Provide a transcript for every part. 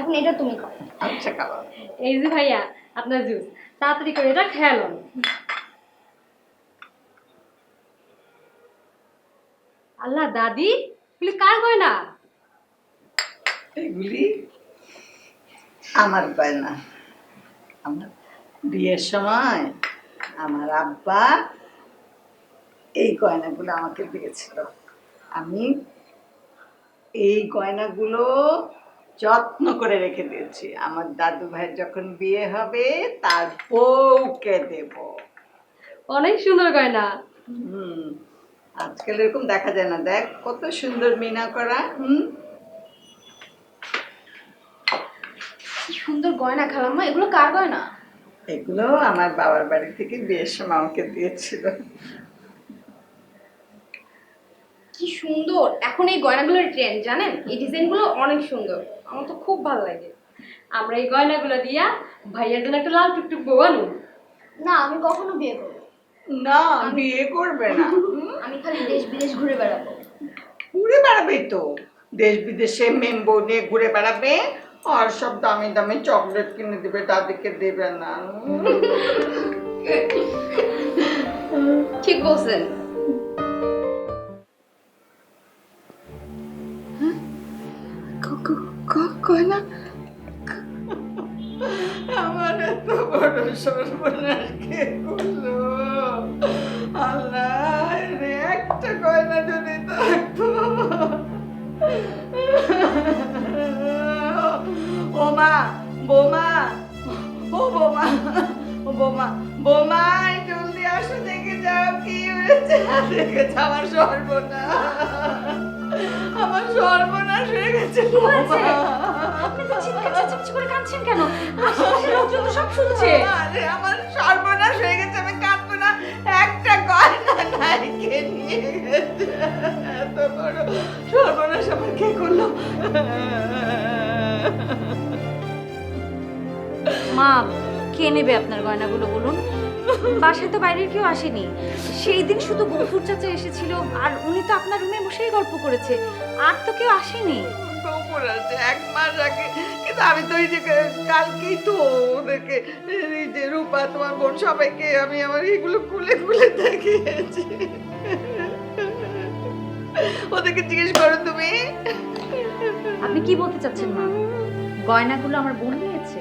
এখন এটা তুমি খাও। আচ্ছা খাবো। এই যে ভাইয়া আপনার জুস, তাড়াতাড়ি করে এটা খেয়াল। আল্লাহ দাদি, এগুলি কার গয়না? এগুলি আমার গয়না। আমার বিয়ের সময় আমার আব্বা এই গয়নাগুলো আমাকে দিয়েছিল। আমি এই গয়নাগুলো যত্ন করে রেখে দিয়েছি। আমার দাদু ভাইয়ের যখন বিয়ে হবে তার বউকে দেব। অনেক সুন্দর গয়না। আজকাল এরকম দেখা যায় না, দেখ কত সুন্দর মিনা করা। কি সুন্দর গয়না খালাম্মা, এগুলো কার গয়না? এগুলো আমার বাবার বাড়ি থেকে বিয়ের সময় আমাকে দিয়েছিল। কি সুন্দর, এখন এই গয়নাগুলোর ট্রেন্ড জানেন, এই ডিজাইনগুলো অনেক সুন্দর, আমার তো খুব ভালো লাগে। আমরা এই গয়নাগুলো দিয়া ভাইয়ার জন্য একটা লাল টুকটুক বউ আনু। না, আমি কখনো বিয়ে করবো না, বিয়ে করবে না। আমি খালি দেশ বিদেশ ঘুরে বেড়াবো। ঘুরে বেড়াবে তো, দেশ বিদেশে মেম্বো নিয়ে ঘুরে বেড়াবে আর সব দামি দামি চকলেট কিনে দেবে, দাদিকে দেবে না। ঠিক বলছেন। গয়না আমার এত বড় সর্বনাশ কে করলো? আল্লাহ, রে একটা গয়না যদি থাকতো। ও মা, বৌমা, ও বৌমা, ও বৌমা, বৌমা জলদি আসো, দেখে যাও কি হয়েছে। দেখে যাও আমার সর্বনাশ, আমার সর্বনাশ হয়ে গেছে। আপনি তো চিৎকার চেঁচামেচি করে কাঁদছেন কেন? আশেপাশের লোকজন তো সব শুনছে। আরে আমার সর্বনাশ হয়ে গেছে, আমি কাঁদবো না। একটা গয়না নাই, কে নিয়ে গেছে? এত বড় সর্বনাশ আমার কে করলো? মা, কে নেবে আপনার গয়নাগুলো বলুন? বাসায় তো বাইরের কেউ আসেনি। সেই দিন শুধু গফুর চাচা এসেছিল, আর উনি তো আপনার রুমে বসেই গল্প করেছে, আর তো কেউ আসেনি। গোপর আছে 1 মাস আগে, কিন্তু আমি তো এই যে কালকেই তো ওদেরকে, এই যে রূপা, তোমার বোন, সবাইকে আমি আমার এগুলো খুলে খুলে দেখিয়েছি। ওদেরকে জিজ্ঞেস করো তুমি। আপনি কি বলতে চাচ্ছেন মা? গয়নাগুলো আমার বোন নিয়েছে?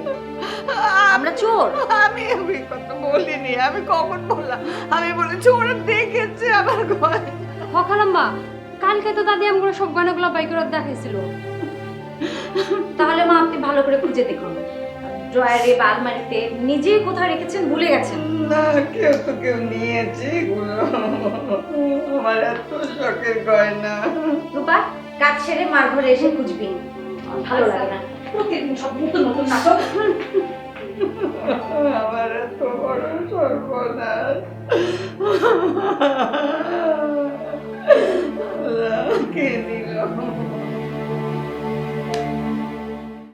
আমরা চোর? আমি ওই কথা বলিনি, আমি কখন বললাম? আমি বলেছি ওরা দেখেছে আমার গয়না। খালাম্মা, কালকে তো দাদি আমগুলো সব গয়নাগুলো বাই করে দেখাইছিল। তাহলে মা আপনি ভালো করে খুঁজে দেখুন, ড্রয়ারে বা আলমারিতে, নিজে কোথায় রেখেছেন ভুলে গেছেন। না, কেউ নিয়েছে এগুলো। আমার এত শখের গয়না। রূপা, কাজ সেরে মার ঘরে এসে খুঁজবি, ভালো লাগে না প্রতিদিন সব নতুন নতুন নাটক। আমার এত বড় সর্বনাশ। কে